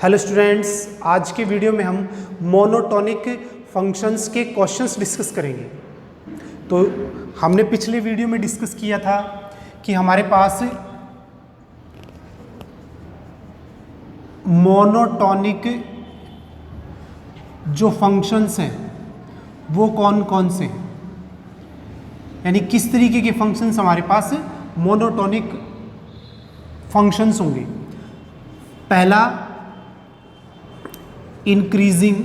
Hello students, आज के video में हम मोनोटोनिक फंक्शंस के क्वेश्चंस डिस्कस करेंगे। तो हमने पिछले वीडियो में डिस्कस किया था कि हमारे पास मोनोटोनिक जो फंक्शंस हैं वो कौन कौन से हैं, यानी किस तरीके के फंक्शंस हमारे पास मोनोटोनिक फंक्शंस होंगे। पहला इंक्रीजिंग,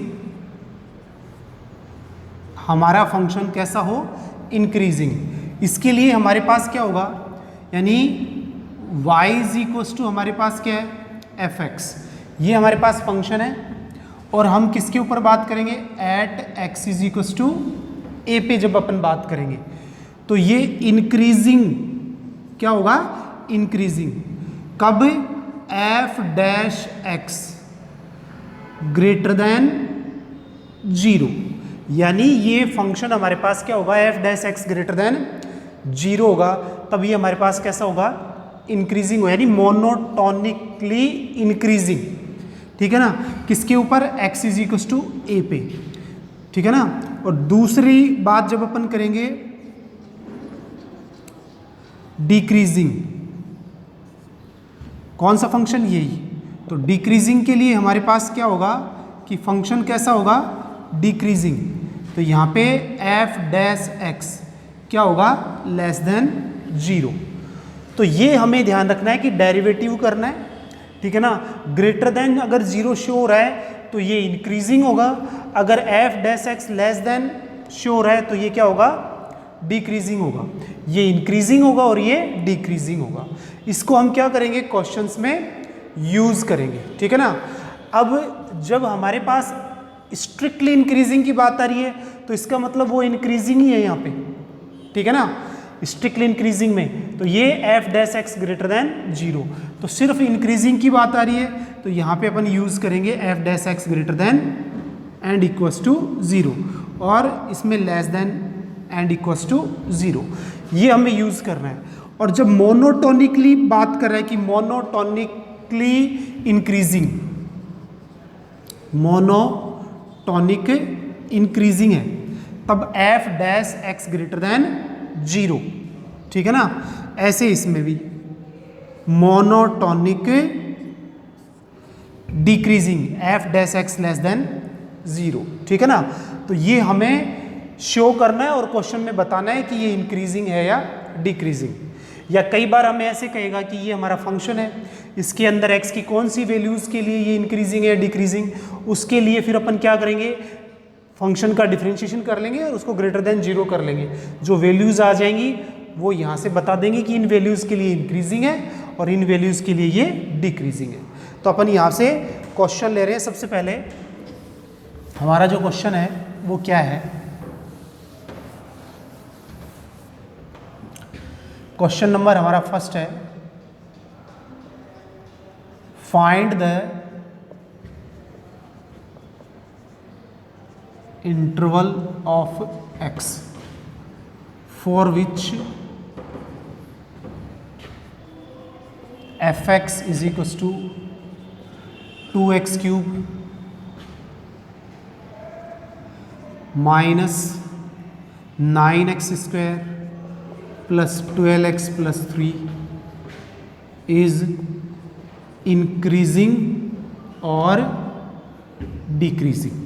हमारा फंक्शन कैसा हो, इंक्रीजिंग। इसके लिए हमारे पास क्या होगा, यानी y इज इक्वल्स टू हमारे पास क्या है, fx। ये हमारे पास फंक्शन है और हम किसके ऊपर बात करेंगे, at x is equals to a पे जब अपन बात करेंगे तो ये इंक्रीजिंग क्या होगा, इंक्रीजिंग। कब, f dash x greater than 0, यानी ये फंक्शन हमारे पास क्या होगा, f dash x greater than 0 होगा, तब ये हमारे पास कैसा होगा, इंक्रीजिंग हो, यानी मोनोटोनिकली इंक्रीजिंग। ठीक है ना, किसके ऊपर, x is equal to a पे। ठीक है ना। और दूसरी बात जब अपन करेंगे डिक्रीजिंग, कौन सा फंक्शन, यही। तो डिक्रीजिंग के लिए हमारे पास क्या होगा कि फंक्शन कैसा होगा, डिक्रीजिंग। तो यहाँ पे f डैश x क्या होगा, लेस देन 0। तो ये हमें ध्यान रखना है कि डेरिवेटिव करना है। ठीक है ना। ग्रेटर देन अगर 0 शो हो रहा है तो ये इंक्रीजिंग होगा, अगर f dash x less than show हो रहा है तो ये क्या होगा, डिक्रीजिंग होगा। ये इंक्रीजिंग होगा और ये डिक्रीजिंग होगा। इसको हम क्या करेंगे, क्वेश्चंस में यूज करेंगे। ठीक है ना। अब जब हमारे पास स्ट्रिक्टली इंक्रीजिंग की बात आ रही है तो इसका मतलब वो इंक्रीजिंग ही है यहाँ पे। ठीक है ना, स्ट्रिक्टली इंक्रीजिंग में तो ये f dash x greater than 0। तो सिर्फ इंक्रीजिंग की बात आ रही है तो यहाँ पे अपन यूज करेंगे f dash x greater than and equals to 0, और इसमें less than and equals to 0, ये हमें यूज करना है। और जब मोनोटोनिकली बात कर रहे हैं कि मोनोटोनिकली इंक्रीजिंग, मोनोटोनिक इंक्रीजिंग है, तब f dash x greater than 0। ठीक है ना। ऐसे इसमें भी monotonic decreasing, f dash x less than 0। ठीक है ना। तो ये हमें शो करना है और क्वेश्चन में बताना है कि ये इंक्रीजिंग है या डिक्रीजिंग। या कई बार हमें ऐसे कहेगा कि ये हमारा फंक्शन है, इसके अंदर x की कौन सी वैल्यूज़ के लिए ये इंक्रीजिंग है डिक्रीजिंग, उसके लिए फिर अपन क्या करेंगे, फंक्शन का डिफरेंशिएशन कर लेंगे और उसको ग्रेटर देन 0 कर लेंगे। जो वैल्यूज़ आ जाएंगी वो यहाँ से बता देंगे कि इन वैल्यूज़ के लिए इंक्रीजिंग है और इन वैल्यूज़ के लिए ये डिक्रीजिंग है। तो अपन यहाँ से क्वेश्चन ले रहे हैं। सबसे पहले हमारा जो क्वेश्चन है वो क्या है, क्वेश्चन नंबर हमारा फर्स्ट है, find the interval of x for which fx is equals to 2x cube minus 9x square plus 12x plus 3 is increasing और डिक्रीजिंग।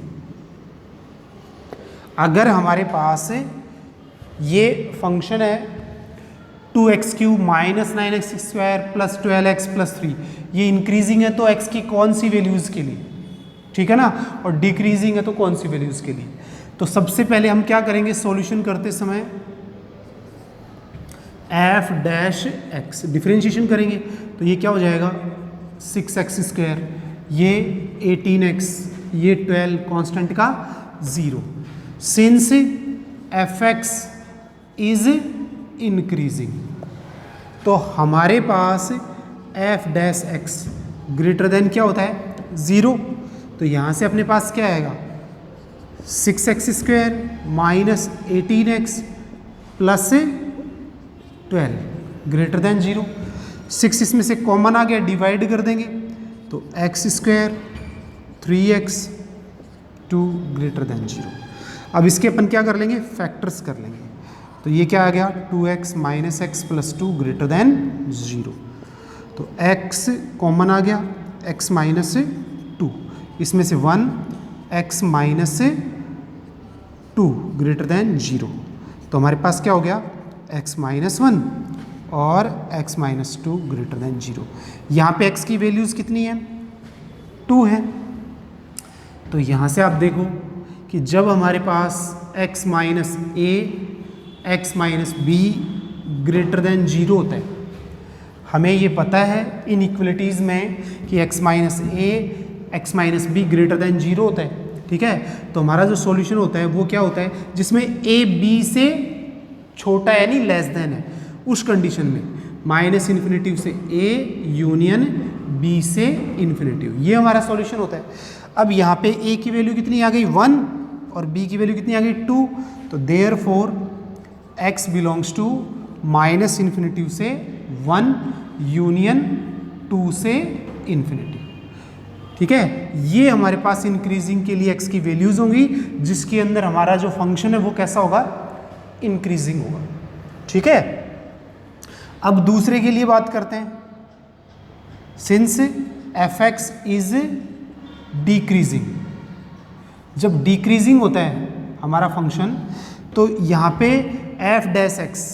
अगर हमारे पास ये फंक्शन है 2x cube minus 9x square plus 12x plus 3, ये increasing है तो x की कौन सी वैल्यूज़ के लिए, ठीक है ना, और डिक्रीजिंग है तो कौन सी वैल्यूज़ के लिए। तो सबसे पहले हम क्या करेंगे, सॉल्यूशन करते समय f डैश x डिफरेंशिएशन करेंगे तो ये क्या हो जाएगा, 6x स्क्वायर, ये 18x, ये 12 कांस्टेंट का 0। सिंस fx इज इंक्रीजिंग तो हमारे पास f dash x greater then क्या होता है, 0। तो यहाँ से अपने पास क्या आएगा, 6x square minus 18x plus 12 greater than 0। 6 इसमें से कॉमन आ गया, डिवाइड कर देंगे तो x square 3x 2 greater than 0। अब इसके अपन क्या कर लेंगे, फैक्टर्स कर लेंगे। तो ये क्या आ गया, 2x minus x plus 2 greater than 0। तो x कॉमन आ गया, x माइनस 2, इसमें से 1 x माइनस 2 ग्रेटर देन 0। तो हमारे पास क्या हो गया, x माइनस 1 और x माइनस 2 ग्रेटर देन 0। यहाँ पे x की वैल्यूज़ कितनी है, 2 है। तो यहाँ से आप देखो कि जब हमारे पास x minus A x minus be greater than 0 होता है, हमें ये पता है इन इक्वलिटीज़ में कि x minus A x minus be greater than 0 होता है, ठीक है। तो हमारा जो सॉल्यूशन होता है वो क्या होता है, जिसमें a b से छोटा यानी लेस देन है, उस कंडीशन में माइनस इन्फिनेटिव से a यूनियन b से इन्फिनेटिव, ये हमारा सॉल्यूशन होता है। अब यहाँ पे a की वैल्यू कितनी आ गई 1 और b की वैल्यू कितनी आ गई 2। तो therefore x belongs to minus infinitive से 1 यूनियन 2 से इन्फिनेटिव, ठीक है। ये हमारे पास इंक्रीजिंग के लिए x की वैल्यूज होंगी, जिसके अंदर हमारा जो फंक्शन है वो कैसा होगा, इंक्रीजिंग होगा, ठीक है। अब दूसरे के लिए बात करते हैं। सिंस fx इज डिक्रीजिंग, जब डिक्रीजिंग होता है हमारा फंक्शन, तो यहाँ पे f dash x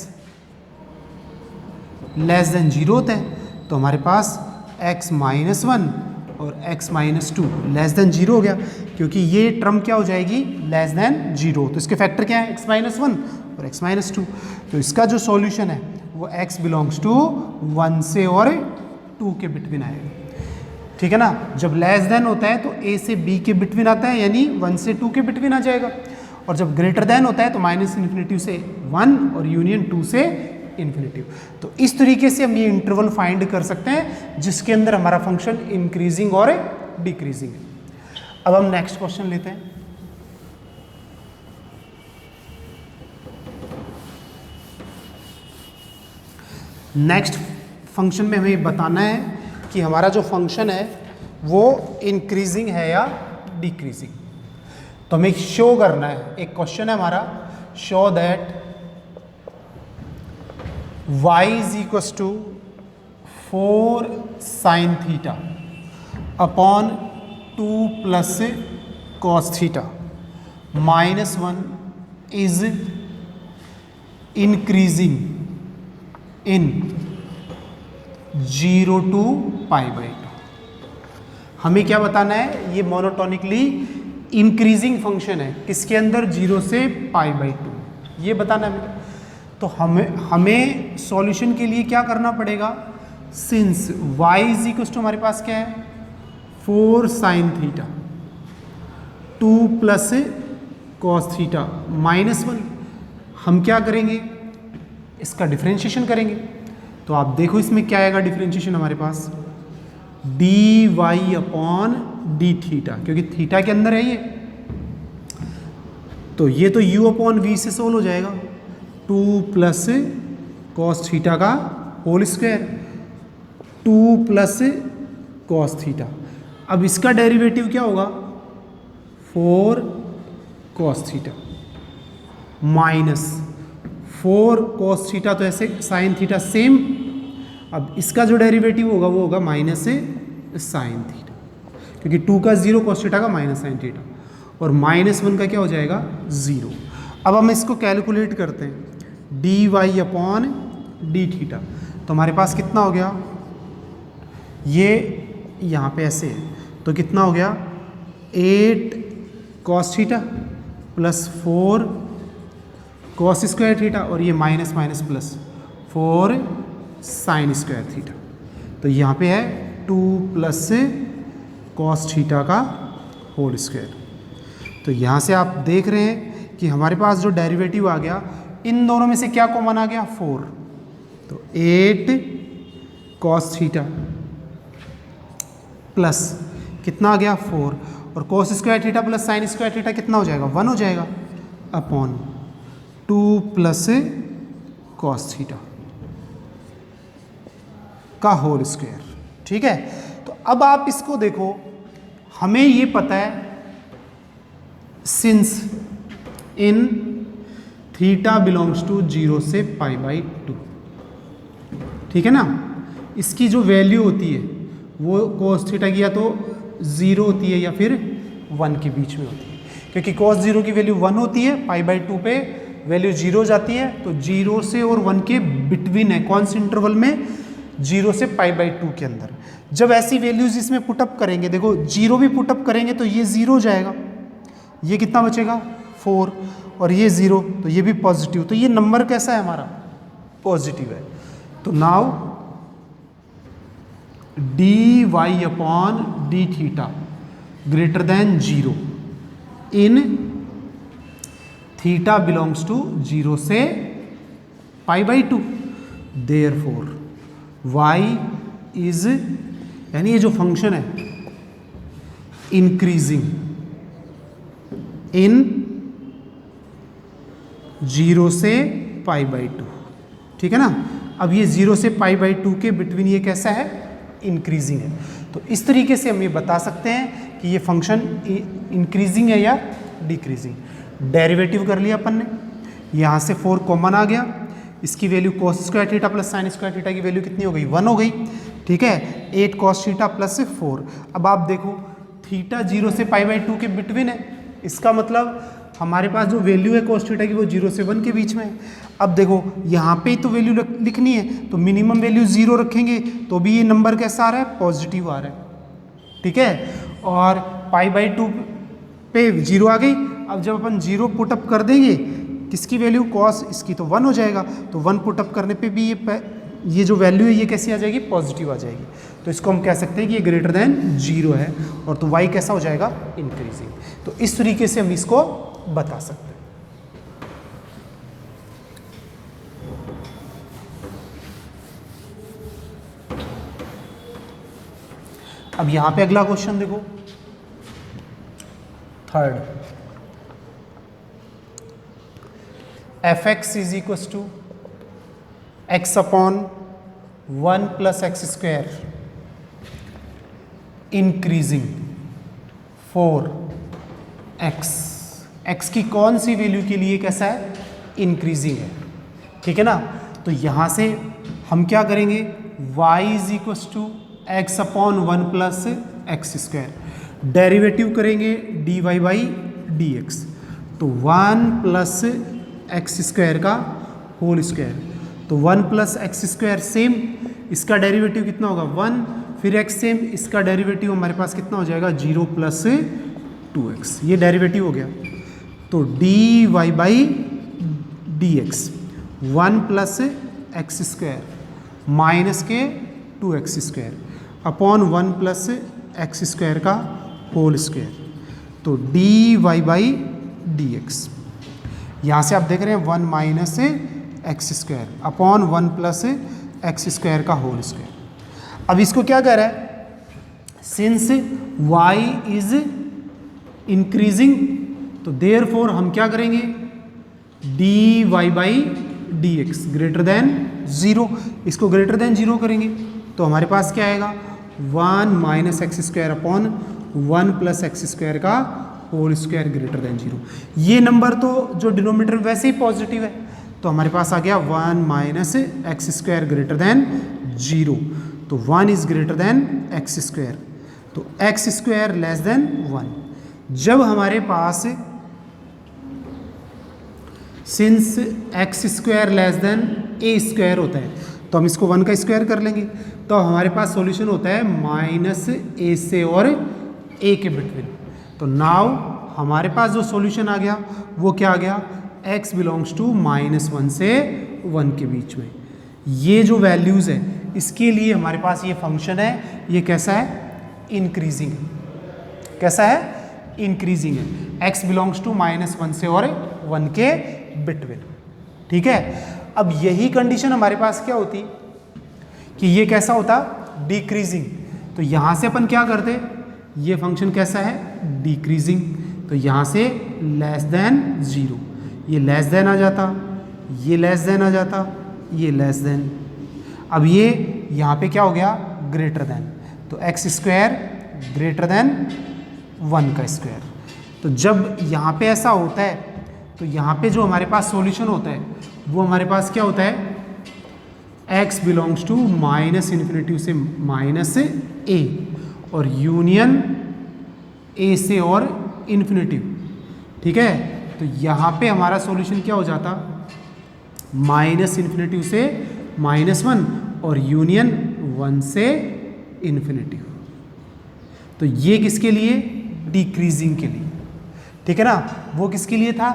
less than 0 होता है। तो हमारे पास x माइनस 1 और x माइनस 2 लेस देन 0 हो गया, क्योंकि ये टर्म क्या हो जाएगी, लेस देन 0। तो इसके फैक्टर क्या है, x माइनस 1 और x माइनस 2। तो इसका जो सॉल्यूशन है वो x बिलोंग्स टू 1 से और 2 के बिटवीन आएगा, ठीक है ना। जब लेस देन होता है तो a से b के बिटवीन आता है, यानी 1 से 2 के बिटवीन आ जाएगा। और जब ग्रेटर देन होता है तो माइनस इन्फिनेटिव से 1 और यूनियन 2 से इन्फिनेटिव। तो इस तरीके से हम ये इंटरवल फाइंड कर सकते हैं जिसके अंदर हमारा फंक्शन इंक्रीजिंग और डिक्रीजिंग है। अब हम नेक्स्ट क्वेश्चन लेते हैं। नेक्स्ट फंक्शन में हमें बताना है कि हमारा जो फंक्शन है वो इंक्रीजिंग है या डिक्रीजिंग। तो हमें शो करना है, एक क्वेश्चन है हमारा, show that y is equals to 4 sine theta upon 2 plus cos theta minus 1 is increasing in 0 to pi by 2। हमें क्या बताना है, ये मोनोटोनिकली इंक्रीजिंग फंक्शन है, किसके अंदर, 0 से पाई बाई 2, ये बताना है हमें। तो हमें सॉल्यूशन के लिए क्या करना पड़ेगा, since y is equal to हमारे पास क्या है 4 sine theta 2 plus cos theta minus 1, हम क्या करेंगे, इसका डिफरेंशिएशन करेंगे। तो आप देखो इसमें क्या आएगा डिफरेंशिएशन हमारे पास, d y upon d theta, क्योंकि थीटा के अंदर है ये, तो ये तो u अपॉन वी से सोल्व हो जाएगा, 2 प्लस कॉस थीटा का whole square 2 plus cos theta. अब इसका डेरिवेटिव क्या होगा, 4 cos theta minus 4 cos theta, तो ऐसे साइन थीटा सेम। अब इसका जो डेरिवेटिव होगा वो होगा माइनस साइन थीटा, क्योंकि 2 का 0 कॉस थीटा का माइनस साइन थीटा, और माइनस 1 का क्या हो जाएगा 0। अब हम इसको कैलकुलेट करते हैं, d y upon d theta. तो हमारे पास कितना हो गया, ये यहाँ पे ऐसे है, तो कितना हो गया 8 cos theta plus 4 cos square theta, और ये minus minus plus 4 sine square theta. तो यहाँ पे है 2 प्लस कॉस थीटा का होल स्क्वायर। तो यहाँ से आप देख रहे हैं कि हमारे पास जो डेरिवेटिव आ गया, इन दोनों में से क्या कॉमन आ गया 4, तो 8 कॉस थीटा प्लस कितना आ गया 4, और cos square theta plus sine square theta कितना हो जाएगा 1 हो जाएगा, अपॉन 2 प्लस कॉस थीटा का होल स्क्वायर, ठीक है। तो अब आप इसको देखो, हमें ये पता है since in theta belongs to 0 से π/2, ठीक है ना। इसकी जो वैल्यू होती है वो cos थीटा की या तो 0 होती है या फिर 1 के बीच में होती है, क्योंकि cos 0 की वैल्यू 1 होती है, π/2 पे वैल्यू 0 जाती है, तो 0 से और 1 के बिटवीन है, कौन से इंटरवल में, 0 से π/2 के अंदर। जब ऐसी वैल्यूज इसमें पुटअप करेंगे, देखो 0 भी पुटअप करेंगे तो ये 0 हो जाएगा, ये कितना बचेगा 4, और ये 0, तो ये भी पॉजिटिव, तो ये नंबर कैसा है हमारा, पॉजिटिव है। तो now dy/d greater than 0 in theta belongs to 0 से π/2, देयरफॉर y इज, यानी ये जो फंक्शन है इंक्रीजिंग इन 0 से π/2, ठीक है ना। अब ये 0 से π/2 के बिटवीन ये कैसा है, इंक्रीजिंग है। तो इस तरीके से हम ये बता सकते हैं कि ये फंक्शन इंक्रीजिंग है या डिक्रीजिंग। डेरिवेटिव कर लिया अपन ने, यहाँ से 4 कॉमन आ गया, इसकी value cos square theta plus sine square theta की वैल्यू कितनी हो गई, 1 हो गई, ठीक है। 8 cos थीटा प्लस 4। अब आप देखो थीटा 0 से π/2 के बिटवीन है, इसका मतलब हमारे पास जो वैल्यू है cos थीटा की वो 0 से 1 के बीच में है। अब देखो यहाँ पे तो वैल्यू लिखनी है, तो मिनिमम वैल्यू 0 रखेंगे तो भी ये नंबर कैसा आ रहा है, पॉजिटिव आ रहा है, ठीक है। और π/2 पे 0 आ गई। अब जब अपन 0 पुटअप कर देंगे, किसकी वैल्यू, cos, इसकी तो 1 हो जाएगा, तो 1 पुटअप करने पे भी ये जो वैल्यू है ये कैसी आ जाएगी, पॉजिटिव आ जाएगी। तो इसको हम कह सकते हैं कि ये ग्रेटर देन 0 है, और तो y कैसा हो जाएगा, इंक्रीजिंग। तो इस तरीके से हम इसको बता सकते हैं। अब यहां पे अगला क्वेश्चन देखो, third, fx is equal to x/1 + x² increasing 4x, x की कौन सी वैल्यू के लिए कैसा है, इंक्रीजिंग है, ठीक है ना। तो यहां से हम क्या करेंगे, y is equal to x/1 + x², derivative करेंगे dy/dx, तो 1 + x² का होल स्क्वायर, तो 1 + x² सेम, इसका डेरिवेटिव कितना होगा 1, फिर x सेम, इसका डेरिवेटिव हमारे पास कितना हो जाएगा 0 + 2x, ये डेरिवेटिव हो गया। तो dy/dx 1 + x² माइनस के 2x² अपॉन 1 + x² का होल स्क्वायर, तो dy/dx, यहाँ से आप देख रहे हैं 1 - x² अपॉन 1 + x² का होल स्क्वायर। अब इसको क्या कह रहा है, सिंस y इज इंक्रीजिंग, तो देयरफॉर हम क्या करेंगे, dy/dx ग्रेटर देन 0, इसको ग्रेटर देन 0 करेंगे, तो हमारे पास क्या आएगा 1 - x² अपॉन 1 + x² का होल स्क्वायर ग्रेटर देन 0। ये नंबर तो जो डिनोमिनेटर वैसे ही पॉजिटिव है, तो हमारे पास आ गया 1 - x² ग्रेटर देन 0, तो 1 इज ग्रेटर देन x², तो x² लेस देन 1। जब हमारे पास since x² less than a² होता है, तो हम इसको 1 का स्क्वायर कर लेंगे, तो हमारे पास सॉल्यूशन होता है -a से और a के बिटवीन। तो नाउ हमारे पास जो सॉल्यूशन आ गया वो क्या आ गया, x बिलोंग्स टू -1 से 1 के बीच में। ये जो वैल्यूज़ है इसके लिए हमारे पास ये फंक्शन है, ये कैसा है, इंक्रीजिंग, कैसा है, इंक्रीजिंग है, x बिलोंग्स टू -1 से और 1 के बिटवीन, ठीक है। अब यही कंडीशन हमारे पास क्या होती कि ये कैसा होता, डिक्रीजिंग, तो यहाँ से अपन क्या करते, ये फंक्शन कैसा है, डिक्रीजिंग, तो यहाँ से लेस देन 0, ये लेस देन आ जाता, ये लेस देन आ जाता, ये लेस देन, अब ये यहाँ पे क्या हो गया, ग्रेटर देन, तो x² ग्रेटर देन 1 का स्क्वायर। तो जब यहाँ पे ऐसा होता है तो यहाँ पे जो हमारे पास सॉल्यूशन होता है वो हमारे पास क्या होता है, x belongs to minus infinity से माइनस a और यूनियन a से और इन्फिनिटी। ठीक है, तो यहाँ पे हमारा सॉल्यूशन क्या हो जाता, माइनस इन्फिनिटी से -1 और यूनियन 1 से इन्फिनिटी। तो ये किसके लिए, डिक्रीजिंग के लिए। ठीक है ना, वो किसके लिए था,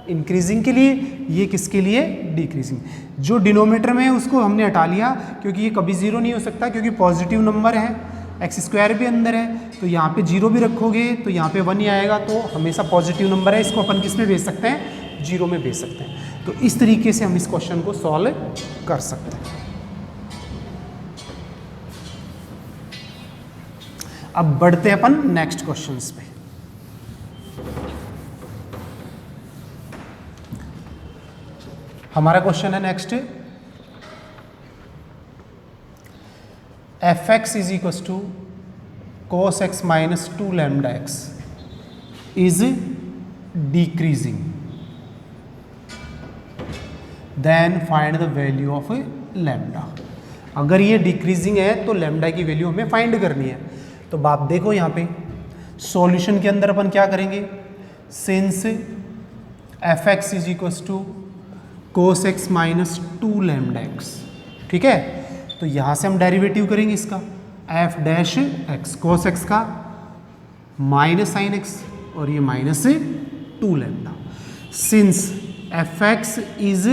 इंक्रीजिंग के लिए, ये किसके लिए, डिक्रीजिंग। जो डिनोमिनेटर में है उसको हमने हटा लिया क्योंकि ये कभी जीरो नहीं हो सकता, क्योंकि पॉजिटिव नंबर है, एक्स स्क्वायर भी अंदर है, तो यहाँ पे जीरो भी रखोगे तो यहाँ पे 1 ही आएगा, तो हमेशा पॉजिटिव नंबर है, इसको अपन किस में भेज सकते हैं, जीरो में भेज सकते हैं। तो इस तरीके से हम इस क्वेश्चन को सॉल्व कर सकते हैं। अब बढ़ते हैं अपन नेक्स्ट क्वेश्चंस पे। हमारा क्वेश्चन है next, f x is equal to cos x minus 2 lambda x is decreasing, then find the value of lambda. अगर ये डिक्रीजिंग है तो लैम्डा की वैल्यू हमें फाइंड करनी है। तो बाप देखो यहाँ पे सॉल्यूशन के अंदर अपन क्या करेंगे, since f x is equal to cos x minus 2 lambda x, ठीक है, तो यहाँ से हम डेरिवेटिव करेंगे इसका, f dash x, cos x का माइनस साइन एक्स और ये minus 2 lambda. Since f x is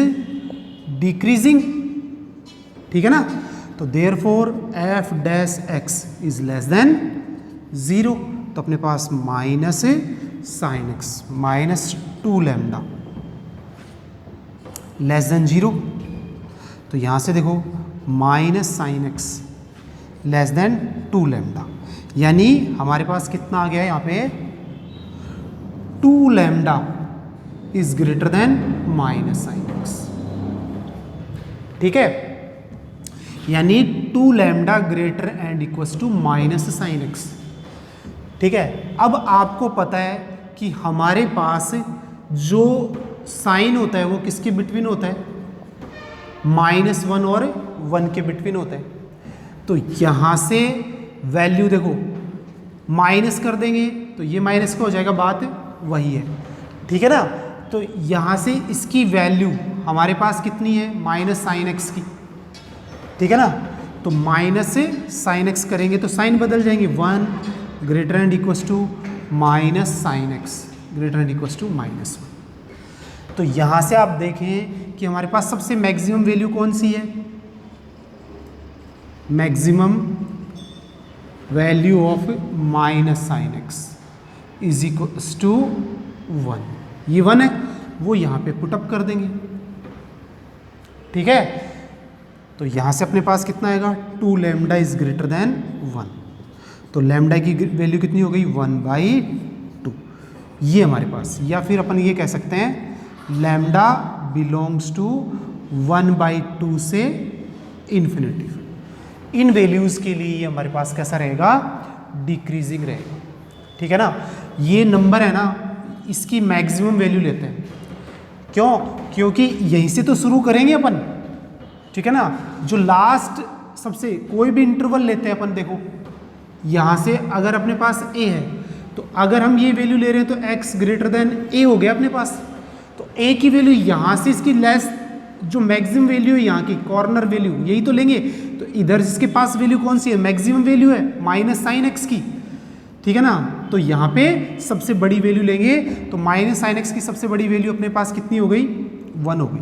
decreasing, ठीक है ना, तो therefore f dash x is less than 0, तो अपने पास minus sine x minus 2 lambda less than 0। तो यहाँ से देखो minus sine x less than 2 lambda, यानी हमारे पास कितना आ गया है यहाँ पे, 2 lambda is greater than minus sine x. ठीक है, यानी 2 lambda greater and equals to minus sine x. ठीक है, अब आपको पता है कि हमारे पास जो साइन होता है वो किसके बिटवीन होता है, -1 और 1 के बिटवीन होता है। तो यहाँ से वैल्यू देखो माइनस कर देंगे तो ये माइनस का हो जाएगा, बात वही है, ठीक है ना। तो यहाँ से इसकी वैल्यू हमारे पास कितनी है, माइनस साइन एक्स की, ठीक है ना। तो माइनस से साइन एक्स करेंगे तो साइन बदल जाएंगे, 1 greater and equals to minus sine x greater and equals to -1। तो यहाँ से आप देखें कि हमारे पास सबसे मैक्सिमम वैल्यू कौन सी है, maximum value of minus sine x is equals to 1, ये 1 है, वो यहाँ पे पुटअप कर देंगे, ठीक है। तो यहाँ से अपने पास कितना आएगा, 2 लैम्डा इज ग्रेटर देन 1, तो लैम्डा की वैल्यू कितनी हो गई, 1/2, ये हमारे पास। या फिर अपन ये कह सकते हैं लैम्डा बिलोंग्स टू 1/2 से इन्फिनिटी। इन वैल्यूज़ के लिए हमारे पास कैसा रहेगा, डिक्रीजिंग रहेगा, ठीक है ना। ये नंबर है ना, इसकी मैक्सिमम वैल्यू लेते हैं, क्यों, क्योंकि यहीं से तो शुरू करेंगे अपन, ठीक है ना। जो लास्ट सबसे कोई भी इंटरवल लेते हैं अपन, देखो यहाँ से अगर अपने पास a है तो अगर हम ये वैल्यू ले रहे हैं तो x ग्रेटर देन a हो गया अपने पास। तो a की वैल्यू यहाँ से इसकी लेस, जो मैक्सिमम वैल्यू है यहाँ की कॉर्नर वैल्यू यही तो लेंगे। तो इधर जिसके पास वैल्यू कौन सी है, मैक्सिमम वैल्यू है माइनस साइन एक्स की, ठीक है ना। तो यहाँ पे सबसे बड़ी वैल्यू लेंगे, तो माइनस साइन एक्स की सबसे बड़ी वैल्यू अपने पास कितनी हो गई, 1 हो गई।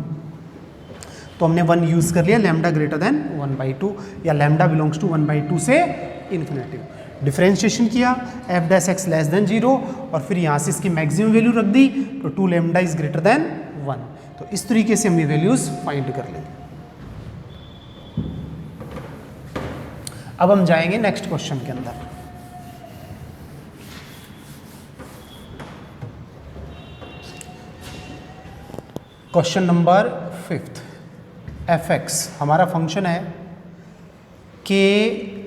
तो हमने 1 यूज कर लिया, लैम्डा ग्रेटर देन 1/2 या लैम्डा बिलोंग्स टू 1/2 से इन्फिनिटी। डिफरेंशिएशन किया, F dash x less than 0 और फिर यहाँ से इसकी मैक्सिमम वैल्यू रख दी, तो 2 लैम्डा इज ग्रेटर देन 1। तो इस तरीके से हम ये वैल्यूज फाइंड कर लेंगे। अब हम जाएंगे नेक्स्ट क्वेश्चन के अंदर। क्वेश्चन नंबर 5, एफ एक्स हमारा फंक्शन है k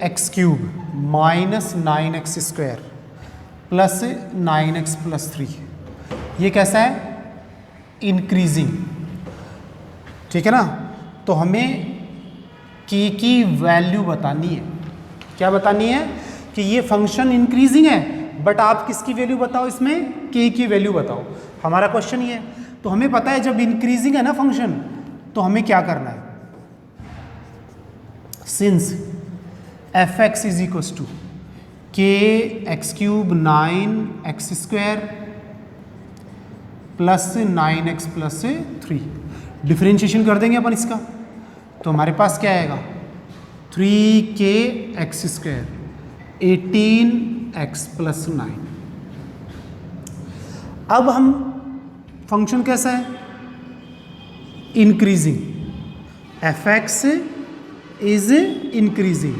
x³ -9x² plus 9x plus 3। ये कैसा है? इंक्रीजिंग। ठीक है ना। तो हमें k की वैल्यू बतानी है। क्या बतानी है? कि ये फंक्शन इंक्रीजिंग है, बट आप किसकी वैल्यू बताओ, इसमें k की वैल्यू बताओ। हमारा क्वेश्चन ये है। तो हमें पता है जब इंक्रीजिंग है ना फंक्शन, तो हमें क्या करना है? Since f(x) is equal to k x cube 9x square plus 9x plus 3, differentiation कर देंगे अपन इसका। तो हमारे पास क्या आएगा? 3kx square 18x plus 9। अब हम फंक्शन कैसा है? इंक्रीजिंग। f(x) इज इंक्रीजिंग,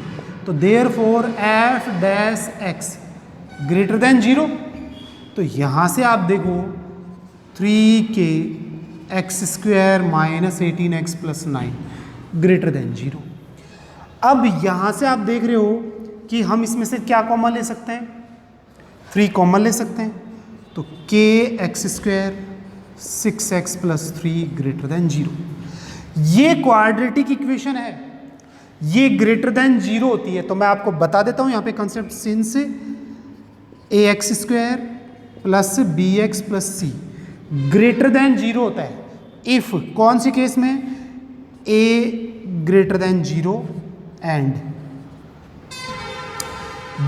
तो therefore f dash x greater than 0। तो यहां से आप देखो 3kx square minus 18x plus 9 greater than 0। अब यहां से आप देख रहे हो कि हम इसमें से क्या कॉमन ले सकते हैं? 3 कॉमन ले सकते हैं। तो kx square 6x plus 3 greater than 0। ये क्वाड्रेटिक इक्वेशन है, ये ग्रेटर देन 0 होती है। तो मैं आपको बता देता हूं यहां पे concept. Since ax square plus bx plus c greater than 0 होता है इफ कौन सी केस में? a greater than 0 and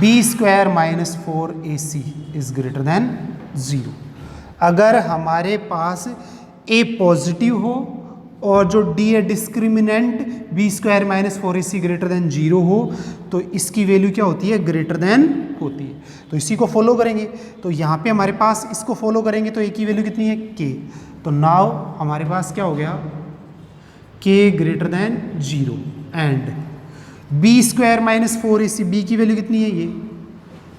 b square minus 4ac is greater than 0। अगर हमारे पास a पॉजिटिव हो और जो d है discriminant b square minus 4ac greater than 0 हो, तो इसकी वैल्यू क्या होती है? ग्रेटर देन होती है। तो इसी को फॉलो करेंगे। तो यहाँ पे हमारे पास इसको फॉलो करेंगे तो a की वैल्यू कितनी है? k। तो नाउ हमारे पास क्या हो गया? k greater than 0 and b square minus 4ac, b की वैल्यू कितनी है? ये।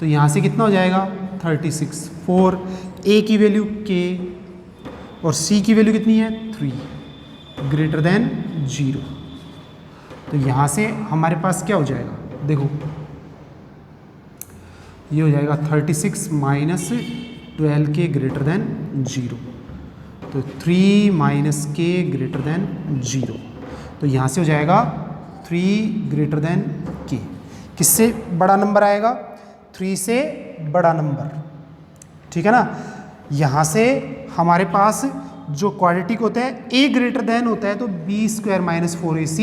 तो यहाँ से कितना हो जाएगा? 36। 4 a की वैल्यू k और c की वैल्यू कितनी है? 3 ग्रेटर देन 0। तो यहाँ से हमारे पास क्या हो जाएगा? देखो ये हो जाएगा 36 माइनस 12k ग्रेटर देन 0। तो 3 माइनस k ग्रेटर देन 0। तो यहाँ से हो जाएगा 3 ग्रेटर देन k। किससे बड़ा नंबर आएगा? 3 से बड़ा नंबर। ठीक है ना। यहाँ से हमारे पास जो क्वाड्रेटिक होता है a ग्रेटर देन होता है, तो b square minus 4ac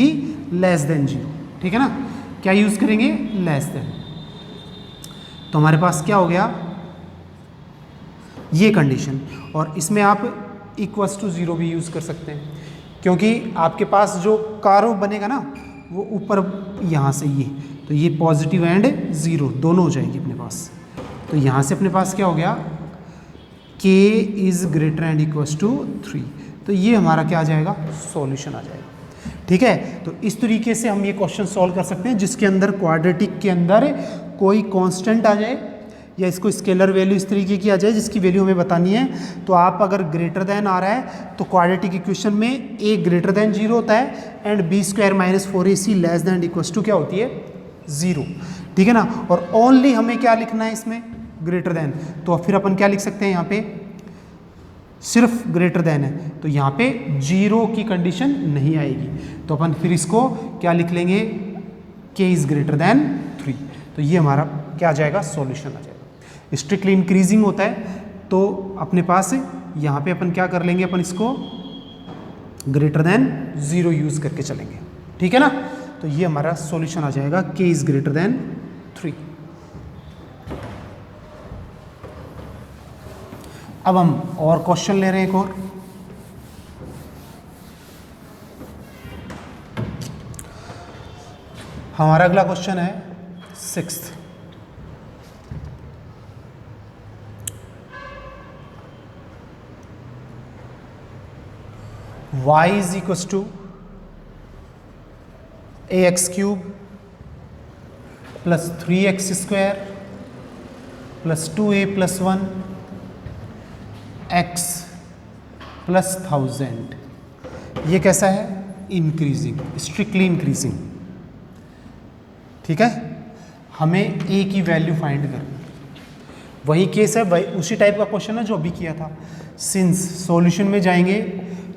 less than 0। ठीक है ना। क्या यूज़ करेंगे? Less than. तो हमारे पास क्या हो गया? ये कंडीशन। और इसमें आप इक्वल्स टू 0 भी यूज़ कर सकते हैं, क्योंकि आपके पास जो कर्व बनेगा ना वो ऊपर यहाँ से तो ये पॉजिटिव एंड 0 दोनों हो जाएगी अपने पास। तो यहाँ से अपने पास क्या हो गया? k is greater and equals to 3। तो ये हमारा क्या आ जाएगा? सॉल्यूशन आ जाएगा। ठीक है। तो इस तरीके से हम ये क्वेश्चन सॉल्व कर सकते हैं जिसके अंदर क्वाड्रेटिक के अंदर कोई कांस्टेंट आ जाए या इसको स्केलर वैल्यू इस तरीके की आ जाए जिसकी वैल्यू हमें बतानी है। तो आप अगर ग्रेटर देन आ रहा है तो क्वाड्रेटिक इक्वेशन में a ग्रेटर देन 0 होता है and b square minus 4ac less than equals to क्या होती है? 0। ठीक है ना। और ओनली हमें क्या लिखना है इसमें? Greater than. तो फिर अपन क्या लिख सकते हैं? यहाँ पे सिर्फ ग्रेटर देन है, तो यहाँ पे 0 की कंडीशन नहीं आएगी। तो अपन फिर इसको क्या लिख लेंगे? k is greater than 3। तो ये हमारा क्या आ जाएगा? सॉल्यूशन आ जाएगा। स्ट्रिक्टली इंक्रीजिंग होता है तो अपने पास यहाँ पे अपन क्या कर लेंगे? अपन इसको ग्रेटर देन 0 यूज़ करके चलेंगे। ठीक है ना। तो ये हमारा सॉल्यूशन आ जाएगा k इज़ ग्रेटर देन 3। अब हम और क्वेश्चन ले रहे हैं एक और। हमारा अगला क्वेश्चन है 6th। y is equal to ax cube plus 3x square plus 2a plus 1 x plus 1000। ये कैसा है? Increasing, strictly increasing. ठीक है। हमें a की वैल्यू फाइंड करनी। वही केस है, वही उसी टाइप का क्वेश्चन है जो अभी किया था। सिंस सॉल्यूशन में जाएंगे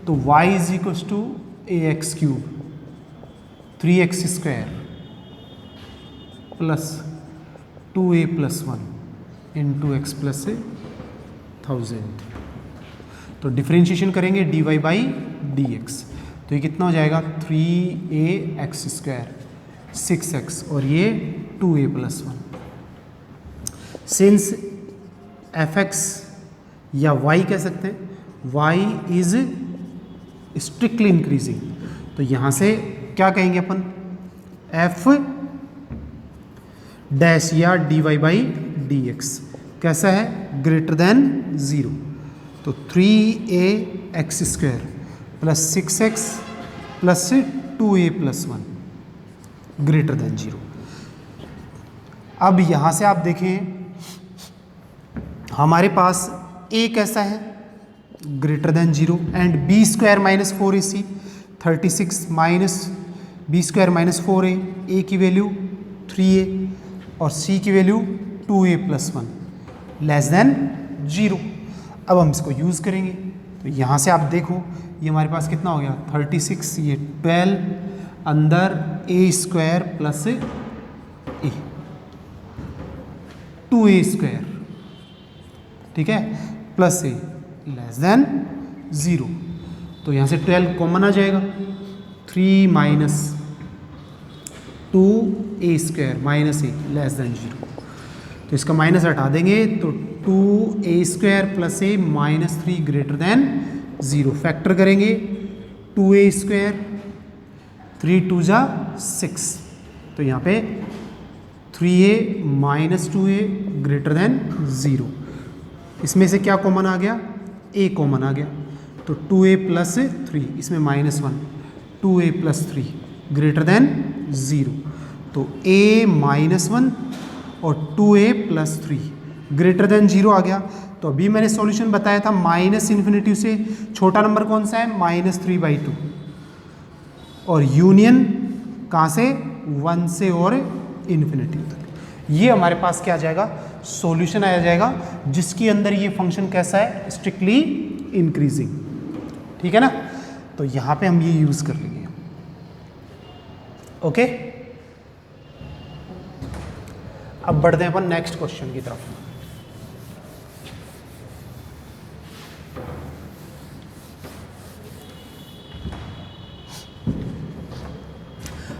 तो y is equal to a x cube 3x square plus 2a plus 1 into x plus 1000। तो डिफ्रेंशिएशन करेंगे dy बाई डी एक्स, तो ये कितना हो जाएगा 3a एक्स स्क्वायर 6x और ये 2a प्लस 1। सिंस fx या y कह सकते हैं, y इज स्ट्रिक्टली इंक्रीजिंग, तो यहाँ से क्या कहेंगे अपन, f डैश या dy बाई डी एक्स कैसा है, ग्रेटर देन 0। तो 3a x square plus 6x plus 2a plus 1 greater than 0। अब यहाँ से आप देखें हमारे पास a कैसा है, greater than 0 and b square minus 4ac 36 minus b square minus 4a, a की वैल्यू 3a और c की value 2a plus 1 less than 0। अब हम इसको यूज़ करेंगे, तो यहाँ से आप देखो ये हमारे पास कितना हो गया 36, ये 12 अंदर a square plus a 2a square, ठीक है, प्लस a लेस देन 0। तो यहाँ से 12 कॉमन आ जाएगा, 3 minus 2a square minus a less than 0। तो इसका माइनस हटा देंगे तो 2a square plus a minus 3 greater than 0। Factor करेंगे 2a स्क्वायर 3 2 जा 6, तो यहाँ पे 3a minus 2a greater than 0। इसमें से क्या कॉमन आ गया, a कॉमन आ गया, तो 2a प्लस 3 इसमें minus 1 2a plus 3 greater than 0। तो a माइनस 1 और 2a प्लस 3 ग्रेटर देन 0 आ गया। तो अभी मैंने सॉल्यूशन बताया था माइनस इन्फिनिटी से छोटा नंबर कौन सा है, माइनस 3/2, और यूनियन कहाँ से 1 से और इन्फिनिटी तक। ये हमारे पास क्या आ जाएगा, सॉल्यूशन आ जाएगा जिसके अंदर ये फंक्शन कैसा है, स्ट्रिक्टली इंक्रीजिंग, ठीक है ना। तो यहाँ पे हम ये यूज़ कर लेंगे, ओके। अब बढ़ते हैं अपन नेक्स्ट क्वेश्चन की तरफ।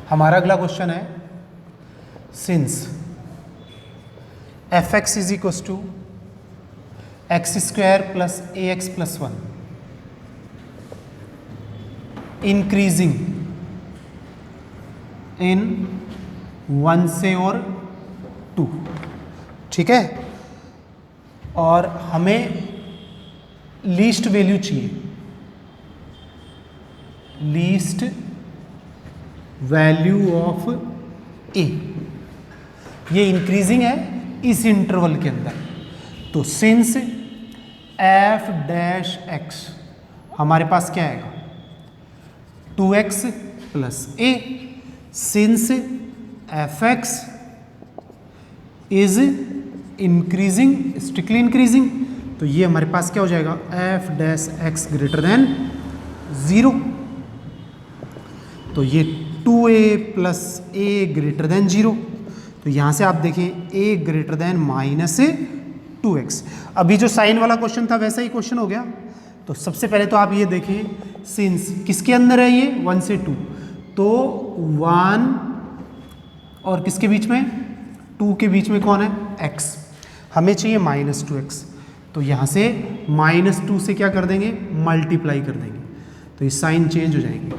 हमारा अगला क्वेश्चन है, since fx is equal to x square plus a x plus 1 increasing in 1 से और 2, ठीक है, और हमें लीस्ट वैल्यू चाहिए, लीस्ट वैल्यू ऑफ ए। ये इंक्रीजिंग है इस इंटरवल के अंदर, तो सिंस एफ डैश एक्स हमारे पास क्या आएगा 2x plus A, since f x is increasing strictly increasing, तो ये हमारे पास क्या हो जाएगा F dash x greater than 0। तो ये 2a plus a greater than 0, तो यहाँ से आप देखें a greater than minus 2x। अभी जो साइन वाला क्वेश्चन था वैसा ही क्वेश्चन हो गया। तो सबसे पहले तो आप ये देखें सिंस किसके अंदर है, ये 1 से 2, तो 1 और किसके बीच में 2 के बीच में कौन है x, हमें चाहिए माइनस 2x, तो यहाँ से माइनस 2 से क्या कर देंगे मल्टीप्लाई कर देंगे, तो ये साइन चेंज हो जाएंगे,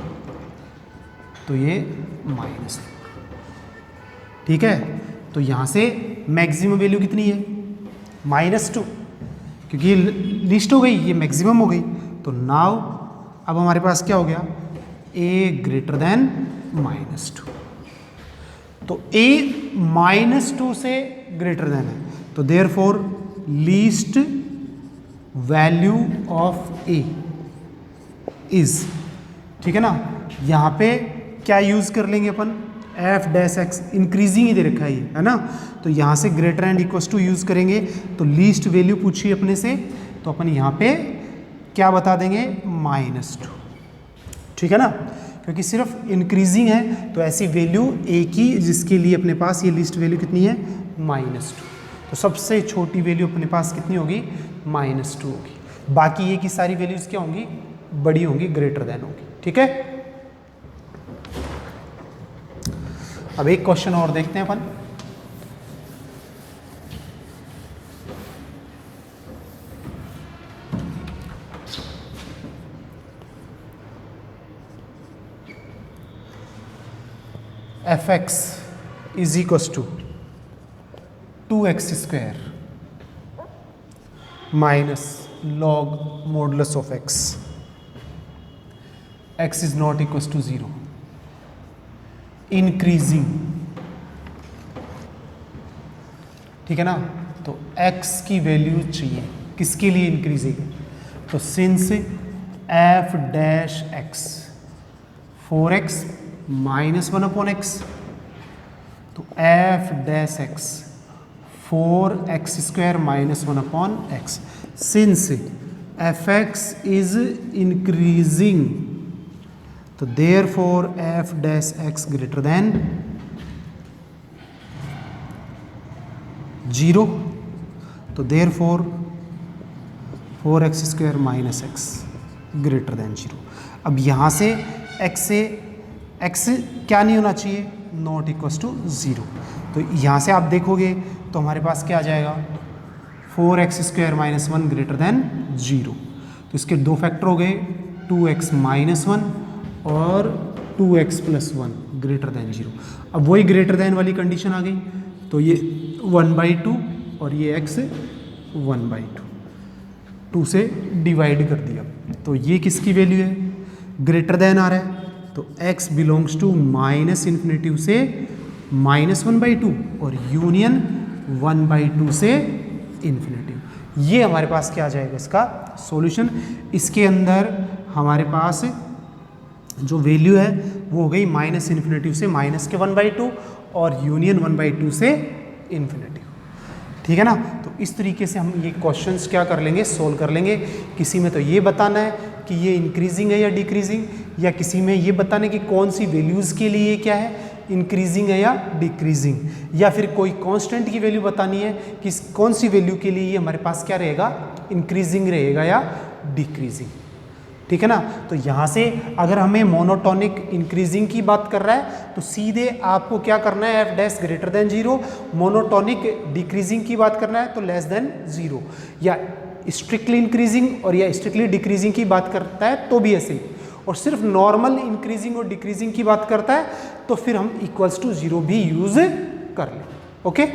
तो ये माइनस, ठीक है। तो यहाँ से मैक्सिमम वैल्यू कितनी है -2, क्योंकि ये लिस्ट हो गई, ये मैक्सिमम हो गई। तो नाउ अब हमारे पास क्या हो गया a ग्रेटर देन -2, तो a -2 से ग्रेटर देन है, तो therefore least value of a is, ठीक है ना। यहाँ पे क्या यूज़ कर लेंगे अपन एफ डैश एक्स इंक्रीजिंग ही दे रखा है ना। तो यहाँ से greater and equals to use करेंगे। तो लीस्ट वैल्यू पूछी अपने से, तो अपन यहाँ पे क्या बता देंगे, -2। ठीक है ना, क्योंकि सिर्फ इंक्रीजिंग है तो ऐसी वैल्यू एक ही जिसके लिए अपने पास ये लिस्ट वैल्यू कितनी है, -2। तो सबसे छोटी वैल्यू अपने पास कितनी होगी, -2 होगी। बाकी ये की सारी वैल्यूज क्या होंगी, बड़ी होंगी, ग्रेटर देन होगी। ठीक है, अब एक क्वेश्चन और देखते हैं अपन। fx is equals to 2x² minus log modulus of x, x is not equals to 0, increasing. ठीक है ना, तो x की वैल्यू चाहिए, किसके लिए इंक्रीजिंग, तो since f dash x 4x -1/x, तो f dash x 4x² -1/x, since fx is increasing, तो therefore f dash x greater than 0, तो therefore 4x² -x greater than 0। अब यहाँ से x क्या नहीं होना चाहिए, नॉट इक्वस टू 0। तो यहाँ से आप देखोगे तो हमारे पास क्या आ जाएगा, 4x² -1 ग्रेटर देन 0। तो इसके दो फैक्टर हो गए, 2x -1 और 2x + 1 ग्रेटर देन 0। अब वही ग्रेटर देन वाली कंडीशन आ गई, तो ये 1/2 और ये x 1/2, 2 से डिवाइड कर दिया। तो ये किसकी वैल्यू है, ग्रेटर देन आ रहा है, तो x बिलोंग्स टू -∞ से -1/2 और यूनियन 1/2 से ∞। ये हमारे पास क्या आ जाएगा, इसका सॉल्यूशन। इसके अंदर हमारे पास जो वैल्यू है वो हो गई -∞ से -1/2 और यूनियन 1/2 से ∞। ठीक है ना, तो इस तरीके से हम ये क्वेश्चंस क्या कर लेंगे, सोल्व कर लेंगे। किसी में तो ये बताना है कि ये इंक्रीजिंग है या डिक्रीजिंग, या किसी में ये बताने कि कौन सी वैल्यूज़ के लिए ये क्या है, इंक्रीजिंग है या डिक्रीजिंग, या फिर कोई कांस्टेंट की वैल्यू बतानी है कि कौन सी वैल्यू के लिए ये हमारे पास क्या रहेगा, इंक्रीजिंग रहेगा या डिक्रीजिंग। ठीक है ना, तो यहाँ से अगर हमें मोनोटोनिक इंक्रीजिंग की बात कर रहा है तो सीधे आपको क्या करना है, f dash greater than 0। Monotonic decreasing की बात करना है तो लेस देन 0, या स्ट्रिक्टली इंक्रीजिंग और या स्ट्रिक्टली डिक्रीजिंग की बात करता है तो भी ऐसे ही, और सिर्फ नॉर्मल इंक्रीजिंग और डिक्रीजिंग की बात करता है तो फिर हम =0 भी यूज कर लें। ओके।